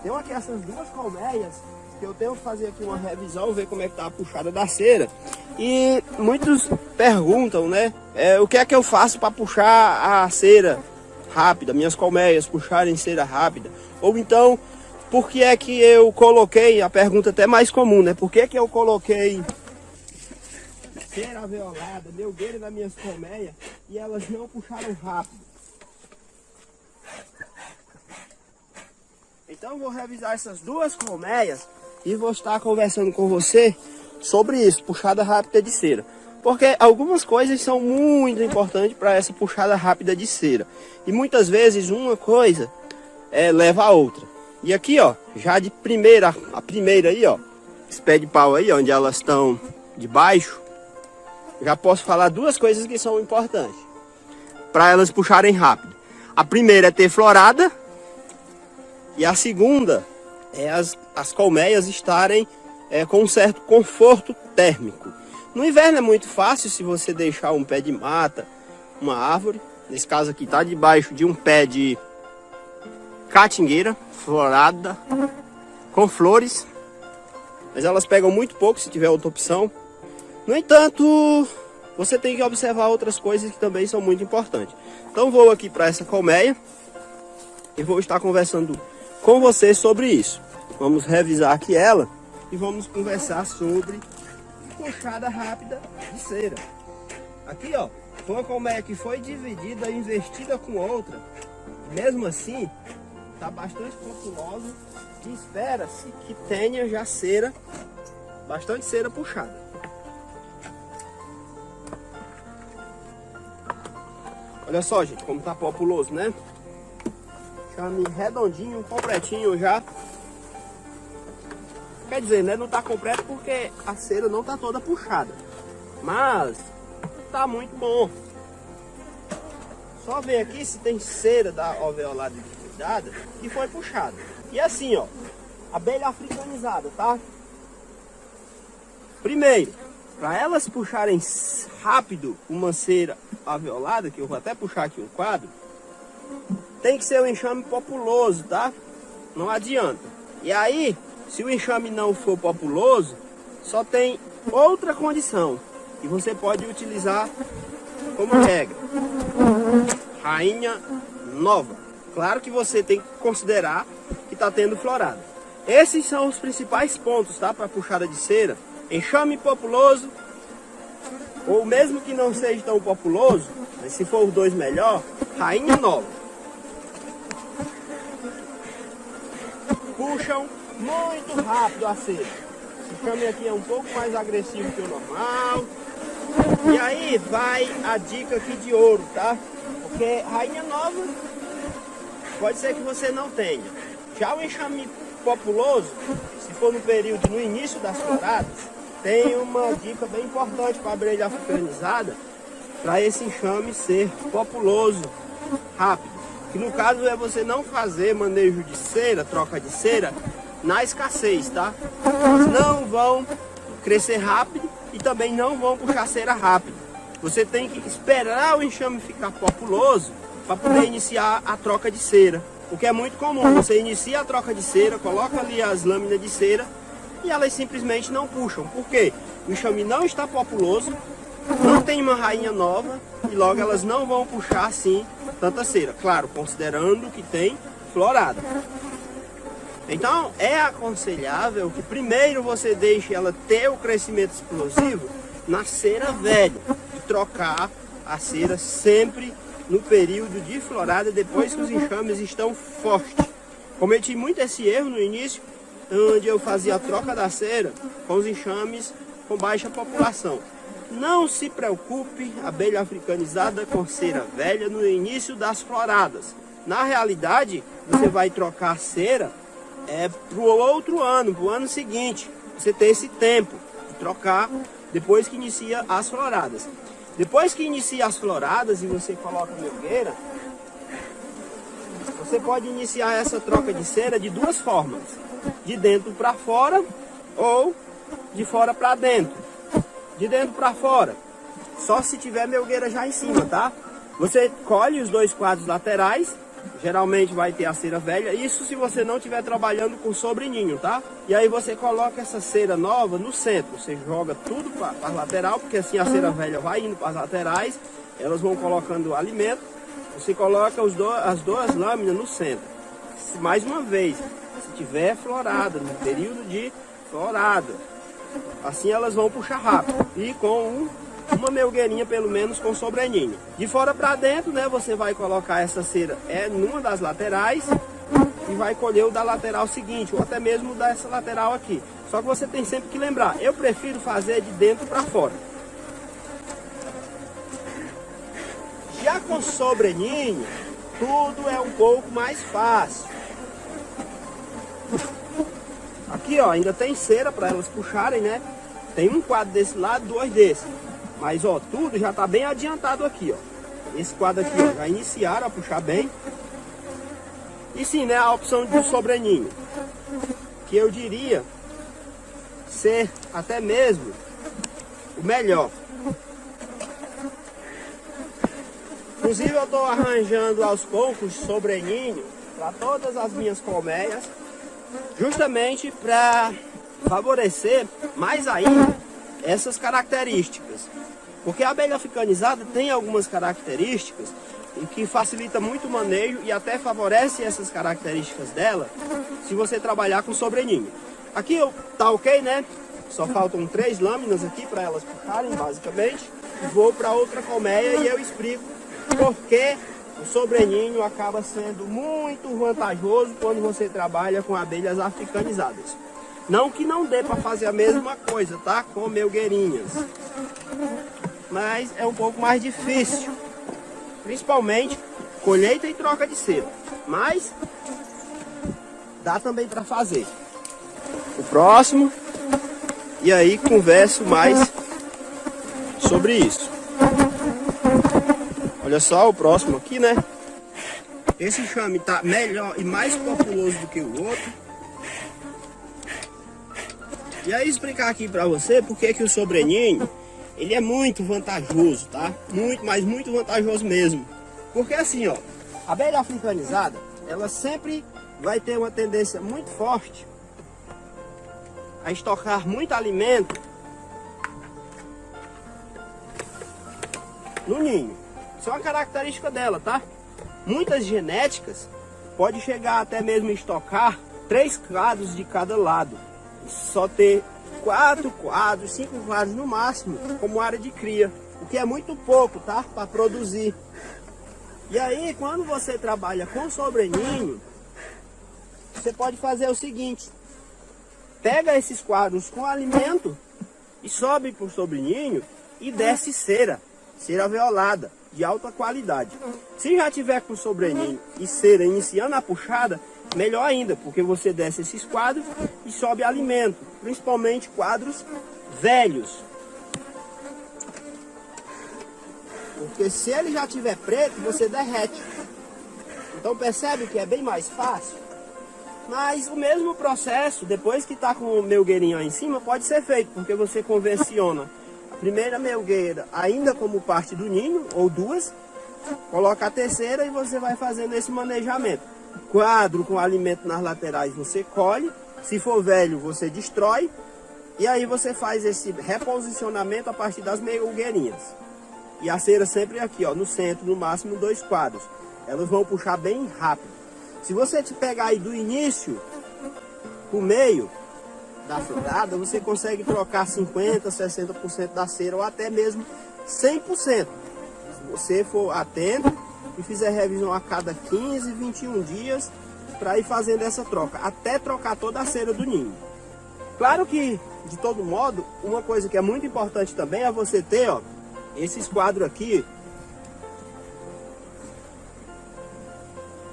Tenho aqui essas duas colmeias que eu tenho que fazer aqui uma revisão, ver como é que tá a puxada da cera. E muitos perguntam, né, o que é que eu faço para puxar a cera rápida, minhas colmeias puxarem cera rápida. Ou então, por que é que eu coloquei, a pergunta até mais comum, né, por que é que eu coloquei cera alveolada, melgueira nas minhas colmeias e elas não puxaram rápido. Então eu vou revisar essas duas colmeias e vou estar conversando com você sobre isso, puxada rápida de cera. Porque algumas coisas são muito importantes para essa puxada rápida de cera. E muitas vezes uma coisa leva a outra. E aqui, ó, já de primeira, a primeira aí, ó, esse pé de pau aí, onde elas estão de baixo, já posso falar duas coisas que são importantes para elas puxarem rápido. A primeira é ter florada e a segunda é as colmeias estarem com um certo conforto térmico. No inverno é muito fácil se você deixar um pé de mata, uma árvore. Nesse caso aqui está debaixo de um pé de catingueira florada com flores, mas elas pegam muito pouco se tiver outra opção. No entanto, você tem que observar outras coisas que também são muito importantes. Então vou aqui para essa colmeia e vou estar conversando com você sobre isso. Vamos revisar aqui ela e vamos conversar sobre puxada rápida de cera. Aqui, ó, foi uma colmeia que foi dividida, investida com outra. Mesmo assim, está bastante populosa e espera-se que tenha já cera, bastante cera puxada. Olha só, gente, como tá populoso, né? Chame redondinho, completinho já. Quer dizer, né? Não tá completo porque a cera não tá toda puxada. Mas tá muito bom. Só ver aqui se tem cera da alveolada cuidada que foi puxada. E assim, ó, abelha africanizada, tá? Primeiro, para elas puxarem rápido uma cera alveolada, que eu vou até puxar aqui um quadro, tem que ser um enxame populoso, tá? Não adianta. E aí, se o enxame não for populoso, só tem outra condição que você pode utilizar como regra: rainha nova. Claro que você tem que considerar que está tendo florada. Esses são os principais pontos, tá? Para puxada de cera: enxame populoso, ou mesmo que não seja tão populoso, mas se for os dois melhor, rainha nova. Puxam muito rápido a cera. O enxame aqui é um pouco mais agressivo que o normal. E aí vai a dica aqui de ouro, tá? Porque rainha nova pode ser que você não tenha. Já o enxame populoso, se for no período, no início das floradas, tem uma dica bem importante para a abelha africanizada, para esse enxame ser populoso, rápido. Que no caso é você não fazer manejo de cera, troca de cera, na escassez, tá? Elas não vão crescer rápido e também não vão puxar cera rápido. Você tem que esperar o enxame ficar populoso para poder iniciar a troca de cera. O que é muito comum, você inicia a troca de cera, coloca ali as lâminas de cera e elas simplesmente não puxam. Por quê? O enxame não está populoso, não tem uma rainha nova e logo elas não vão puxar assim tanta cera. Claro, considerando que tem florada. Então é aconselhável que primeiro você deixe ela ter o crescimento explosivo na cera velha. E trocar a cera sempre no período de florada, depois que os enxames estão fortes. Cometi muito esse erro no início, onde eu fazia a troca da cera com os enxames com baixa população. Não se preocupe, abelha africanizada com cera velha no início das floradas. Na realidade, você vai trocar a cera para o outro ano, para o ano seguinte. Você tem esse tempo de trocar depois que inicia as floradas. Depois que inicia as floradas e você coloca a melgueira, você pode iniciar essa troca de cera de duas formas: de dentro para fora ou de fora para dentro. De dentro para fora, só se tiver melgueira já em cima, tá? Você colhe os dois quadros laterais geralmente vai ter a cera velha. Isso se você não estiver trabalhando com sobreninho, tá? E aí você coloca essa cera nova no centro. Você joga tudo para a lateral, porque assim a cera velha vai indo para as laterais. Elas vão colocando o alimento. Você coloca as duas lâminas no centro. Mais uma vez, se tiver florada, no período de florada, assim elas vão puxar rápido. E com uma melgueirinha pelo menos com sobreninho. De fora para dentro, né, você vai colocar essa cera numa das laterais e vai colher o da lateral seguinte, ou até mesmo dessa lateral aqui. Só que você tem sempre que lembrar, eu prefiro fazer de dentro para fora. Já com sobreninho, tudo é um pouco mais fácil. Aqui, ó, ainda tem cera para elas puxarem, né? Tem um quadro desse lado, dois desse. Mas, ó, tudo já tá bem adiantado aqui, ó. Esse quadro aqui, ó, já iniciaram a puxar bem. E sim, né, a opção do sobreninho, que eu diria ser até mesmo o melhor. Inclusive eu estou arranjando aos poucos sobreninho para todas as minhas colmeias, justamente para favorecer mais ainda essas características. Porque a abelha africanizada tem algumas características e que facilita muito o manejo e até favorece essas características dela se você trabalhar com sobreninho. Aqui tá ok, né? Só faltam 3 lâminas aqui para elas puxarem, basicamente. Vou para outra colmeia e eu explico porque o sobreninho acaba sendo muito vantajoso quando você trabalha com abelhas africanizadas. Não que não dê para fazer a mesma coisa, tá? Com melgueirinhas. Mas é um pouco mais difícil. Principalmente colheita e troca de cera. Mas dá também para fazer. O próximo. E aí converso mais sobre isso. Olha só o próximo aqui, né? Esse enxame tá melhor e mais populoso do que o outro. E aí explicar aqui pra você porque que o sobreninho, ele é muito vantajoso, tá? Muito, mas muito vantajoso mesmo. Porque assim, ó, a abelha africanizada, ela sempre vai ter uma tendência muito forte a estocar muito alimento no ninho. Isso é uma característica dela, tá? Muitas genéticas pode chegar até mesmo a estocar 3 quadros de cada lado. Só ter 4 quadros, 5 quadros no máximo, como área de cria. O que é muito pouco, tá? Para produzir. E aí, quando você trabalha com sobreninho, você pode fazer o seguinte. Pega esses quadros com alimento e sobe para o sobreninho e desce cera violada, de alta qualidade. Se já tiver com sobreninho e cera iniciando a puxada, melhor ainda, porque você desce esses quadros e sobe alimento, principalmente quadros velhos. Porque se ele já tiver preto, você derrete. Então percebe que é bem mais fácil? Mas o mesmo processo, depois que está com o melgueirinho aí em cima, pode ser feito, porque você convenciona a primeira melgueira ainda como parte do ninho, ou 2, coloca a terceira e você vai fazendo esse manejamento. Quadro com alimento nas laterais você colhe, se for velho você destrói, e aí você faz esse reposicionamento a partir das melgueirinhas. E a cera sempre aqui, ó, no centro, no máximo 2 quadros. Elas vão puxar bem rápido. Se você te pegar aí do início pro meio da florada, você consegue trocar 50%, 60% da cera ou até mesmo 100%. Se você for atento e fizer revisão a cada 15, 21 dias para ir fazendo essa troca, até trocar toda a cera do ninho. Claro que, de todo modo, uma coisa que é muito importante também é você ter, ó, esses quadros aqui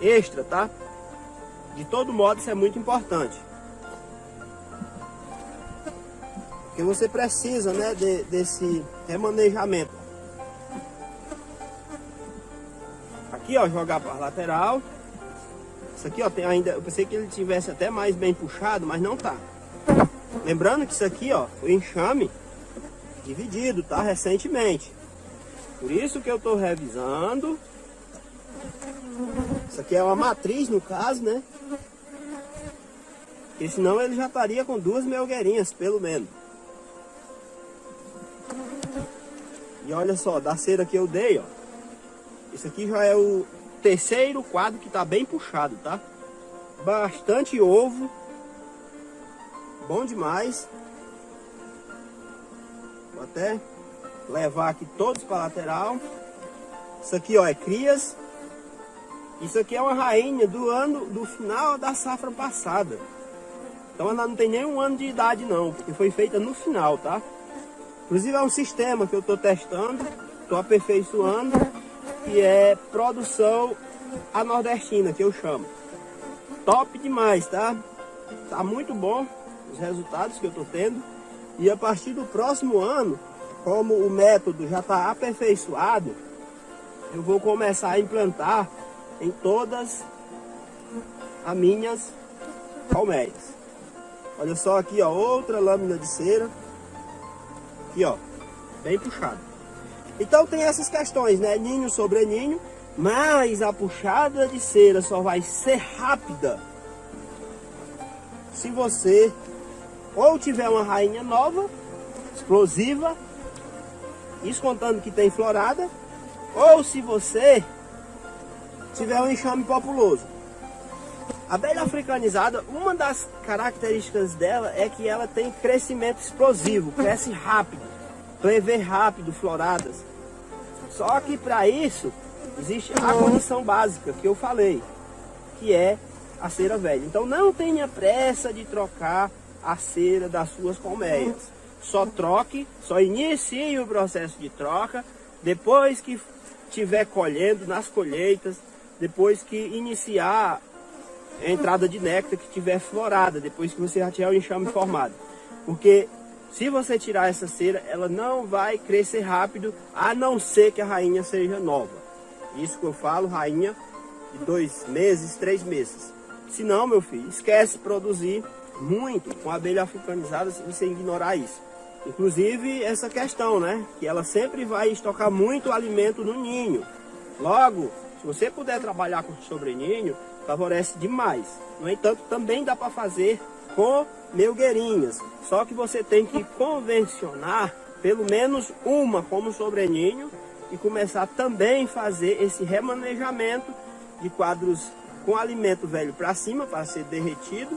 extra, tá? De todo modo, isso é muito importante. Porque você precisa, né, desse remanejamento. Aqui, ó, jogar para a lateral. Isso aqui, ó, tem ainda... Eu pensei que ele tivesse até mais bem puxado, mas não tá. Lembrando que isso aqui, ó, foi enxame dividido, tá? Recentemente. Por isso que eu tô revisando Isso aqui é uma matriz no caso, né? Porque senão ele já estaria com 2 melgueirinhas, pelo menos. E olha só, da cera que eu dei, ó. Isso aqui já é o 3º quadro que tá bem puxado, tá? Bastante ovo. Bom demais. Vou até levar aqui todos para a lateral. Isso aqui, ó, é crias. Isso aqui é uma rainha do final da safra passada. Então ela não tem nem 1 ano de idade não, porque foi feita no final, tá? Inclusive é um sistema que eu estou testando, estou aperfeiçoando, que é produção a nordestina, que eu chamo. Top demais, tá? Tá muito bom os resultados que eu estou tendo. E a partir do próximo ano, como o método já está aperfeiçoado, eu vou começar a implantar em todas as minhas colmeias. Olha só aqui, ó, outra lâmina de cera. Aqui, ó, bem puxado. Então tem essas questões, né? Ninho sobre ninho, mas a puxada de cera só vai ser rápida se você ou tiver uma rainha nova, explosiva, isso contando que tem florada, ou se você tiver um enxame populoso. A abelha africanizada, uma das características dela é que ela tem crescimento explosivo, cresce rápido, plevê rápido, floradas. Só que para isso existe a condição básica que eu falei, que é a cera velha. Então não tenha pressa de trocar a cera das suas colmeias. Só troque, só inicie o processo de troca depois que estiver colhendo nas colheitas, depois que iniciar a entrada de néctar, que tiver florada, depois que você já tiver o enxame formado. Porque se você tirar essa cera, ela não vai crescer rápido, a não ser que a rainha seja nova. Isso que eu falo, rainha de 2 meses, 3 meses. Se não, meu filho, esquece produzir muito com a abelha africanizada se você ignorar isso. Inclusive essa questão, né? Que ela sempre vai estocar muito alimento no ninho. Logo, se você puder trabalhar com sobreninho, favorece demais. No entanto, também dá para fazer com melgueirinhas. Só que você tem que convencionar pelo menos uma como sobreninho e começar também a fazer esse remanejamento de quadros com alimento velho para cima, para ser derretido,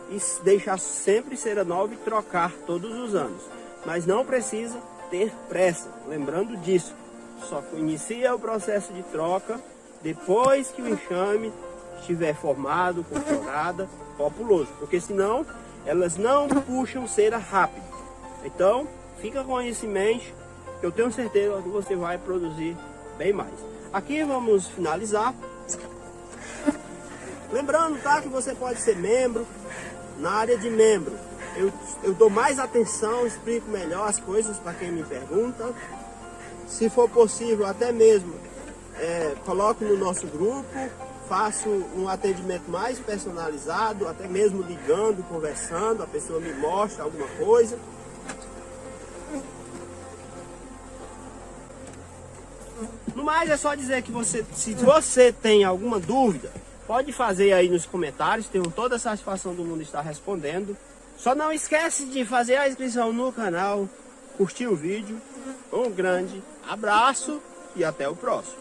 e deixar sempre cera nova e trocar todos os anos. Mas não precisa ter pressa, lembrando disso. Só inicia o processo de troca depois que o enxame estiver formado, com florada, populoso, porque senão elas não puxam cera rápido. Então, fica com isso em mente, que eu tenho certeza que você vai produzir bem mais. Aqui vamos finalizar. Lembrando, tá, que você pode ser membro. Na área de membro, eu dou mais atenção, explico melhor as coisas para quem me pergunta. Se for possível, até mesmo coloco no nosso grupo, faço um atendimento mais personalizado, até mesmo ligando, conversando, a pessoa me mostra alguma coisa. No mais, é só dizer que se você tem alguma dúvida, pode fazer aí nos comentários, tenho toda a satisfação do mundo estar respondendo. Só não esquece de fazer a inscrição no canal, curtir o vídeo. Um grande abraço e até o próximo.